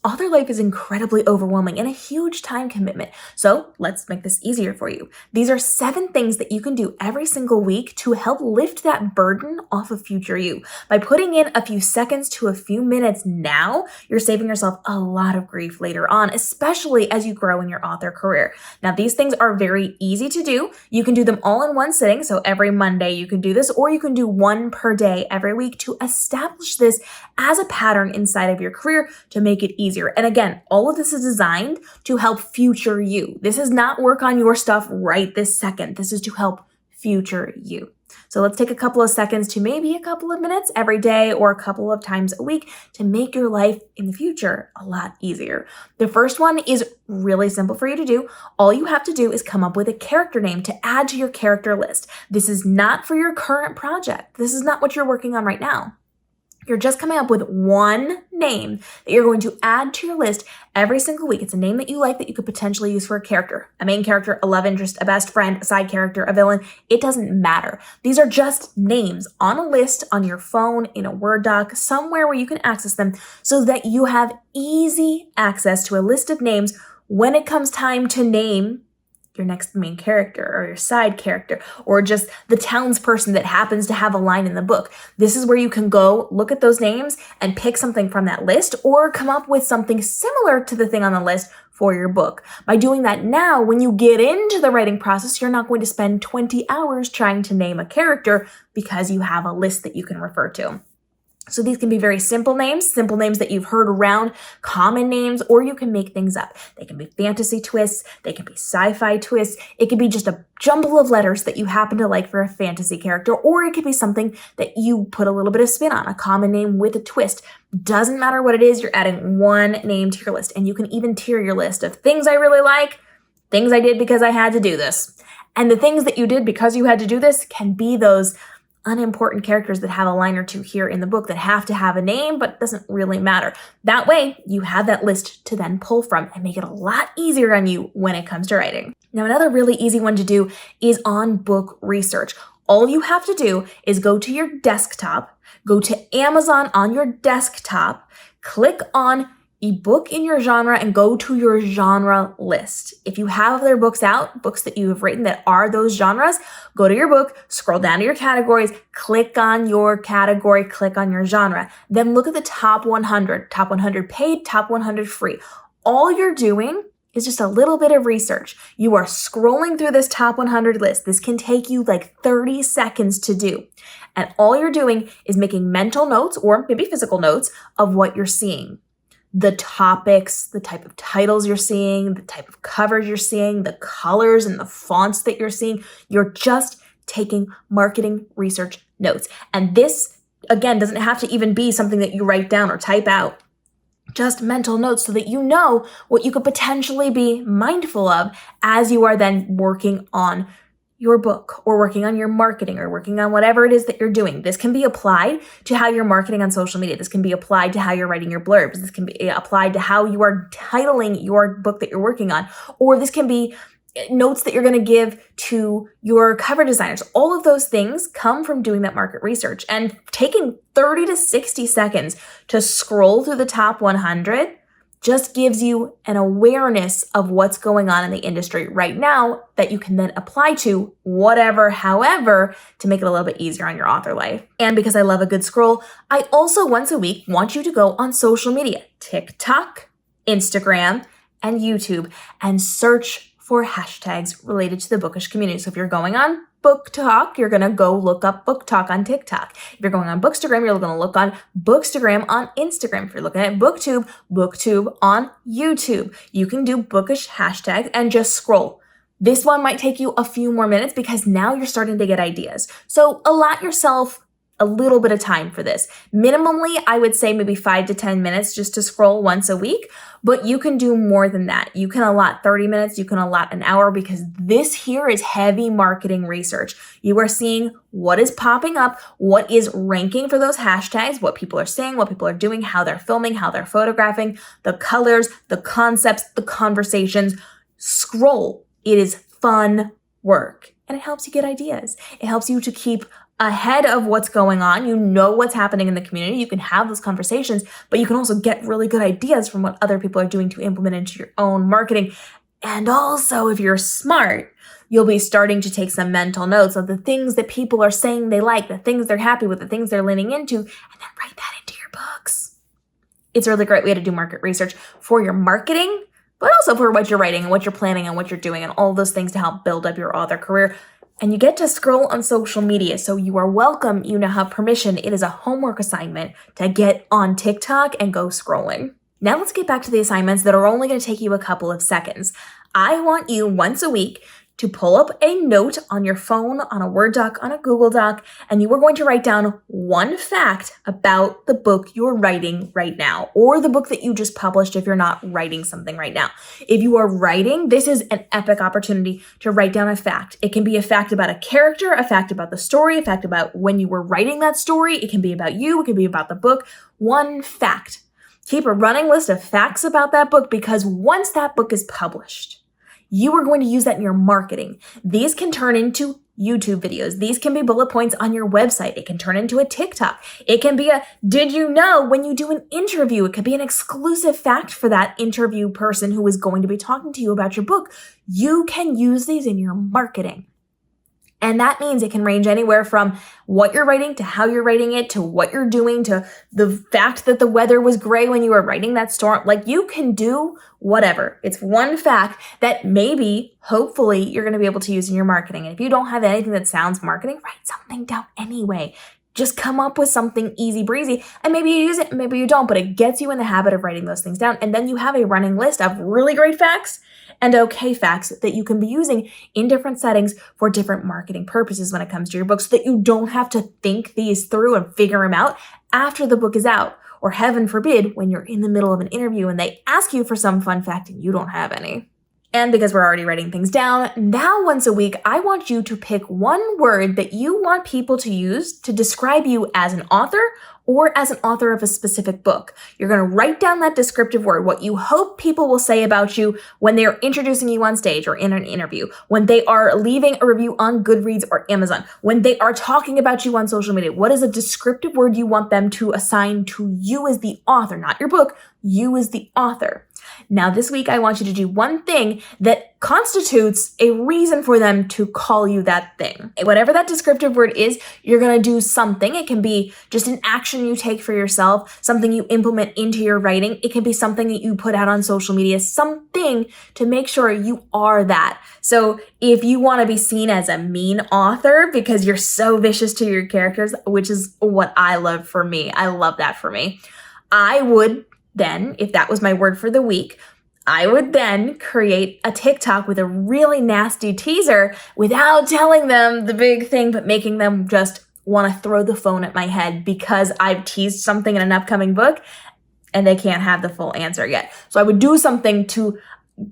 author life is incredibly overwhelming and a huge time commitment. So let's make this easier for you. These are 7 things that you can do every single week to help lift that burden off of future you. By putting in a few seconds to a few minutes now, you're saving yourself a lot of grief later on, especially as you grow in your author career. Now, these things are very easy to do. You can do them all in one sitting. So every Monday you can do this, or you can do 1 per day every week to establish this as a pattern inside of your career to make it easier. And again, all of this is designed to help future you. This is not work on your stuff right this second. This is to help future you. So let's take a couple of seconds to maybe a couple of minutes every day or a couple of times a week to make your life in the future a lot easier. The first one is really simple for you to do. All you have to do is come up with a character name to add to your character list. This is not for your current project. This is not what you're working on right now. You're just coming up with one name that you're going to add to your list every single week. It's a name that you like that you could potentially use for a character, a main character, a love interest, a best friend, a side character, a villain. It doesn't matter. These are just names on a list on your phone, in a Word doc, somewhere where you can access them so that you have easy access to a list of names when it comes time to name your next main character or your side character or just the townsperson that happens to have a line in the book. This is where you can go look at those names and pick something from that list or come up with something similar to the thing on the list for your book. By doing that now, when you get into the writing process, you're not going to spend 20 hours trying to name a character because you have a list that you can refer to. So these can be very simple names that you've heard around, common names, or you can make things up. They can be fantasy twists, they can be sci-fi twists, it could be just a jumble of letters that you happen to like for a fantasy character, or it could be something that you put a little bit of spin on, a common name with a twist. Doesn't matter what it is, you're adding one name to your list, and you can even tier your list of things I really like, things I did because I had to do this. And the things that you did because you had to do this can be those unimportant characters that have a line or two here in the book that have to have a name, but it doesn't really matter. That way, you have that list to then pull from and make it a lot easier on you when it comes to writing. Now, another really easy one to do is on book research. All you have to do is go to your desktop, go to Amazon on your desktop, click on ebook in your genre and go to your genre list. If you have other books out, books that you have written that are those genres, go to your book, scroll down to your categories, click on your category, click on your genre. Then look at the top 100 paid, top 100 free. All you're doing is just a little bit of research. You are scrolling through this top 100 list. This can take you like 30 seconds to do. And all you're doing is making mental notes or maybe physical notes of what you're seeing. The topics, the type of titles you're seeing, the type of covers you're seeing, the colors and the fonts that you're seeing. You're just taking marketing research notes. And this, again, doesn't have to even be something that you write down or type out. Just mental notes so that you know what you could potentially be mindful of as you are then working on your book or working on your marketing or working on whatever it is that you're doing. This can be applied to how you're marketing on social media. This can be applied to how you're writing your blurbs. This can be applied to how you are titling your book that you're working on. Or this can be notes that you're going to give to your cover designers. All of those things come from doing that market research and taking 30 to 60 seconds to scroll through the top 100 just gives you an awareness of what's going on in the industry right now that you can then apply to whatever, however, to make it a little bit easier on your author life. And because I love a good scroll, I also once a week want you to go on social media, TikTok, Instagram, and YouTube, and search for hashtags related to the bookish community. So if you're going on Book Talk, you're going to go look up Book Talk on TikTok. If you're going on Bookstagram, you're going to look on Bookstagram on Instagram. If you're looking at BookTube, BookTube on YouTube. You can do bookish hashtags and just scroll. This one might take you a few more minutes because now you're starting to get ideas. So allot yourself a little bit of time for this. Minimally, I would say maybe 5 to 10 minutes just to scroll once a week, but you can do more than that. You can allot 30 minutes, you can allot an hour because this here is heavy marketing research. You are seeing what is popping up, what is ranking for those hashtags, what people are saying, what people are doing, how they're filming, how they're photographing, the colors, the concepts, the conversations. Scroll. It is fun work. And it helps you get ideas. It helps you to keep ahead of what's going on. You know what's happening in the community. You can have those conversations, but you can also get really good ideas from what other people are doing to implement into your own marketing. And also, if you're smart, you'll be starting to take some mental notes of the things that people are saying they like, the things they're happy with, the things they're leaning into, and then write that into your books. It's a really great way to do market research for your marketing, but also for what you're writing and what you're planning and what you're doing and all those things to help build up your author career. And you get to scroll on social media, so you are welcome. You now have permission. It is a homework assignment to get on TikTok and go scrolling. Now let's get back to the assignments that are only going to take you a couple of seconds. I want you once a week to pull up a note on your phone, on a Word doc, on a Google Doc, and you are going to write down one fact about the book you're writing right now, or the book that you just published if you're not writing something right now. If you are writing, this is an epic opportunity to write down a fact. It can be a fact about a character, a fact about the story, a fact about when you were writing that story. It can be about you, it can be about the book. One fact. Keep a running list of facts about that book, because once that book is published, you are going to use that in your marketing. These can turn into YouTube videos. These can be bullet points on your website. It can turn into a TikTok. It can be a, did you know, when you do an interview, it could be an exclusive fact for that interview person who is going to be talking to you about your book. You can use these in your marketing. And that means it can range anywhere from what you're writing to how you're writing it to what you're doing to the fact that the weather was gray when you were writing that storm. Like, you can do whatever. It's one fact that maybe, hopefully, you're going to be able to use in your marketing. And if you don't have anything that sounds marketing, write something down anyway. Just come up with something easy breezy, and maybe you use it, maybe you don't, but it gets you in the habit of writing those things down. And then you have a running list of really great facts and okay facts that you can be using in different settings for different marketing purposes when it comes to your book, so that you don't have to think these through and figure them out after the book is out. Or heaven forbid, when you're in the middle of an interview and they ask you for some fun fact and you don't have any. And because we're already writing things down, now once a week, I want you to pick one word that you want people to use to describe you as an author or as an author of a specific book. You're going to write down that descriptive word, what you hope people will say about you when they're introducing you on stage or in an interview, when they are leaving a review on Goodreads or Amazon, when they are talking about you on social media. What is a descriptive word you want them to assign to you as the author, not your book, you as the author. Now, this week, I want you to do one thing that constitutes a reason for them to call you that thing. Whatever that descriptive word is, you're going to do something. It can be just an action you take for yourself, something you implement into your writing. It can be something that you put out on social media, something to make sure you are that. So if you want to be seen as a mean author because you're so vicious to your characters, which is what I love for me, I love that for me, I would then, if that was my word for the week, I would then create a TikTok with a really nasty teaser without telling them the big thing, but making them just want to throw the phone at my head because I've teased something in an upcoming book and they can't have the full answer yet. So I would do something to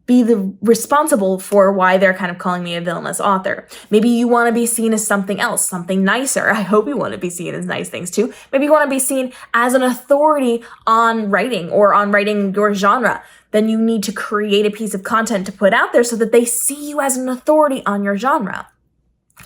be the responsible for why they're kind of calling me a villainous author. Maybe you want to be seen as something else, something nicer. I hope you want to be seen as nice things too. Maybe you want to be seen as an authority on writing or on writing your genre. Then you need to create a piece of content to put out there so that they see you as an authority on your genre.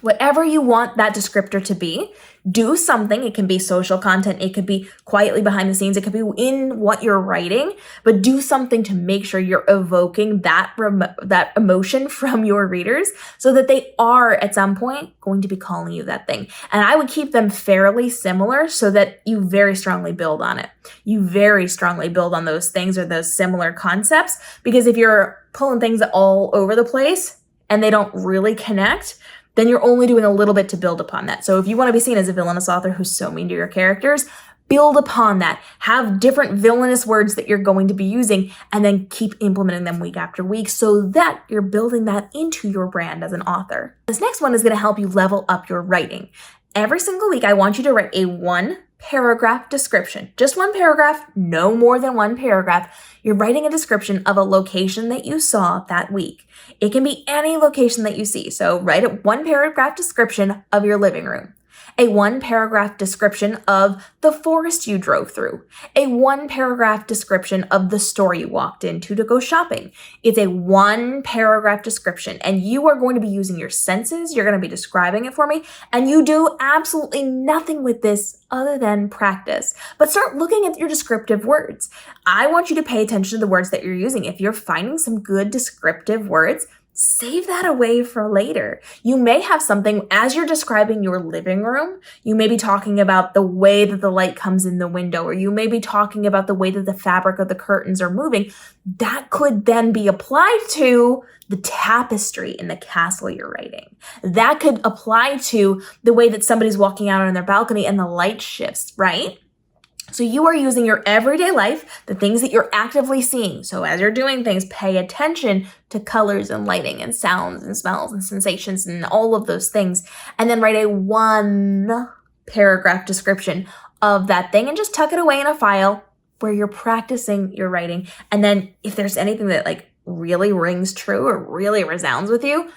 Whatever you want that descriptor to be, do something. It can be social content. It could be quietly behind the scenes. It could be in what you're writing, but do something to make sure you're evoking that emotion from your readers so that they are at some point going to be calling you that thing. And I would keep them fairly similar so that you very strongly build on it. You very strongly build on those things or those similar concepts, because if you're pulling things all over the place and they don't really connect, then you're only doing a little bit to build upon that. So if you want to be seen as a villainous author who's so mean to your characters, build upon that. Have different villainous words that you're going to be using and then keep implementing them week after week so that you're building that into your brand as an author. This next one is going to help you level up your writing. Every single week, I want you to write a 1-paragraph description. Just one paragraph, no more than one paragraph. You're writing a description of a location that you saw that week. It can be any location that you see. So write a 1-paragraph description of your living room. a 1-paragraph description of the forest you drove through, a 1-paragraph description of the store you walked into to go shopping. It's a 1-paragraph description, and you are going to be using your senses. You're going to be describing it for me, and you do absolutely nothing with this other than practice. But start looking at your descriptive words. I want you to pay attention to the words that you're using. If you're finding some good descriptive words, save that away for later. You may have something as you're describing your living room. You may be talking about the way that the light comes in the window, or you may be talking about the way that the fabric of the curtains are moving. That could then be applied to the tapestry in the castle you're writing. That could apply to the way that somebody's walking out on their balcony and the light shifts, right? So you are using your everyday life, the things that you're actively seeing. So as you're doing things, pay attention to colors and lighting and sounds and smells and sensations and all of those things. And then write a 1-paragraph description of that thing and just tuck it away in a file where you're practicing your writing. And then if there's anything that like really rings true or really resounds with you,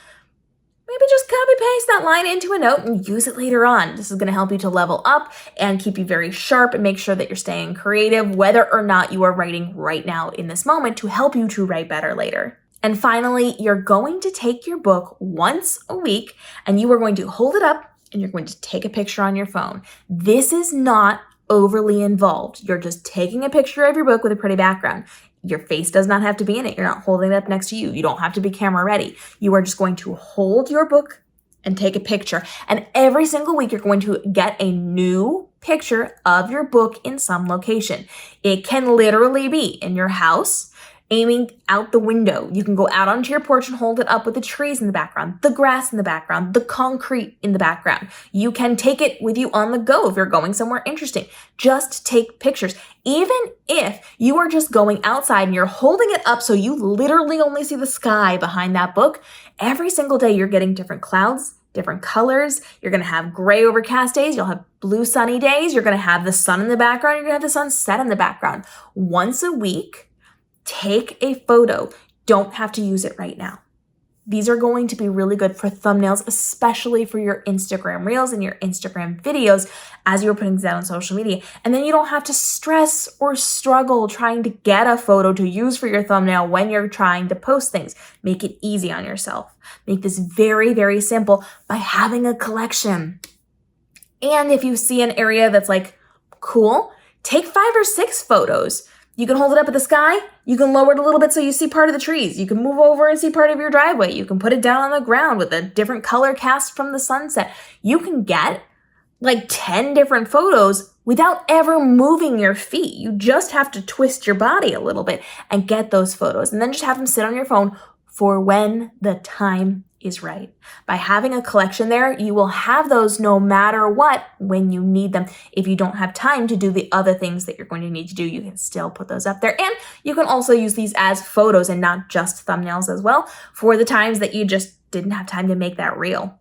maybe just copy paste that line into a note and use it later on. This is going to help you to level up and keep you very sharp and make sure that you're staying creative, whether or not you are writing right now in this moment, to help you to write better later. And finally, you're going to take your book once a week and you are going to hold it up and you're going to take a picture on your phone. This is not overly involved. You're just taking a picture of your book with a pretty background. Your face does not have to be in it. You're not holding it up next to you. You don't have to be camera ready. You are just going to hold your book and take a picture. And every single week, you're going to get a new picture of your book in some location. It can literally be in your house, aiming out the window. You can go out onto your porch and hold it up with the trees in the background, the grass in the background, the concrete in the background. You can take it with you on the go if you're going somewhere interesting. Just take pictures. Even if you are just going outside and you're holding it up so you literally only see the sky behind that book, every single day you're getting different clouds, different colors. You're going to have gray overcast days. You'll have blue sunny days. You're going to have the sun in the background. You're going to have the sunset in the background. Once a week, take a photo. Don't have to use it right now. These are going to be really good for thumbnails, especially for your Instagram Reels and your Instagram videos as you're putting these out on social media. And then you don't have to stress or struggle trying to get a photo to use for your thumbnail when you're trying to post things. Make it easy on yourself. Make this very, very simple by having a collection. And if you see an area that's like, cool, take 5 or 6 photos. You can hold it up at the sky. You can lower it a little bit so you see part of the trees. You can move over and see part of your driveway. You can put it down on the ground with a different color cast from the sunset. You can get like 10 different photos without ever moving your feet. You just have to twist your body a little bit and get those photos, and then just have them sit on your phone for when the time is right. By having a collection there, you will have those no matter what when you need them. If you don't have time to do the other things that you're going to need to do, you can still put those up there. And you can also use these as photos and not just thumbnails as well for the times that you just didn't have time to make that reel.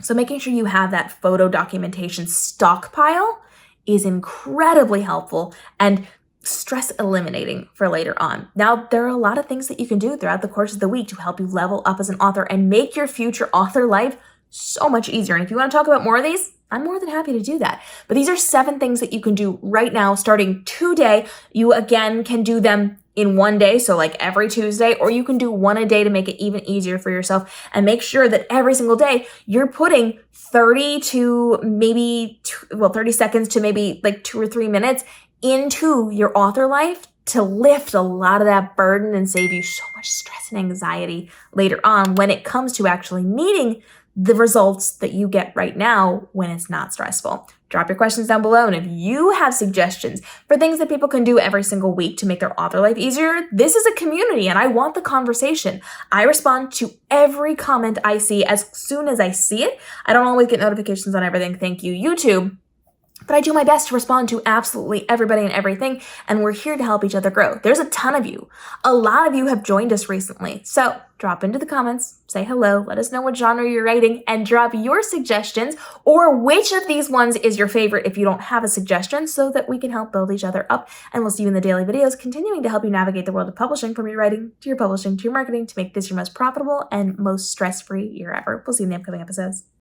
So making sure you have that photo documentation stockpile is incredibly helpful and stress eliminating for later on. Now, there are a lot of things that you can do throughout the course of the week to help you level up as an author and make your future author life so much easier. And if you want to talk about more of these, I'm more than happy to do that. But these are 7 things that you can do right now starting today. You again can do them in one day, so like every Tuesday, or you can do one a day to make it even easier for yourself, and make sure that every single day you're putting 30 seconds to maybe like 2 or 3 minutes into your author life to lift a lot of that burden and save you so much stress and anxiety later on when it comes to actually needing the results that you get right now when it's not stressful. Drop your questions down below, and if you have suggestions for things that people can do every single week to make their author life easier, this is a community and I want the conversation. I respond to every comment I see as soon as I see it. I don't always get notifications on everything. Thank you, YouTube. But I do my best to respond to absolutely everybody and everything, and we're here to help each other grow. There's a ton of you. A lot of you have joined us recently. So drop into the comments, say hello, let us know what genre you're writing, and drop your suggestions or which of these ones is your favorite if you don't have a suggestion, so that we can help build each other up. And we'll see you in the daily videos, continuing to help you navigate the world of publishing, from your writing to your publishing to your marketing, to make this your most profitable and most stress-free year ever. We'll see you in the upcoming episodes.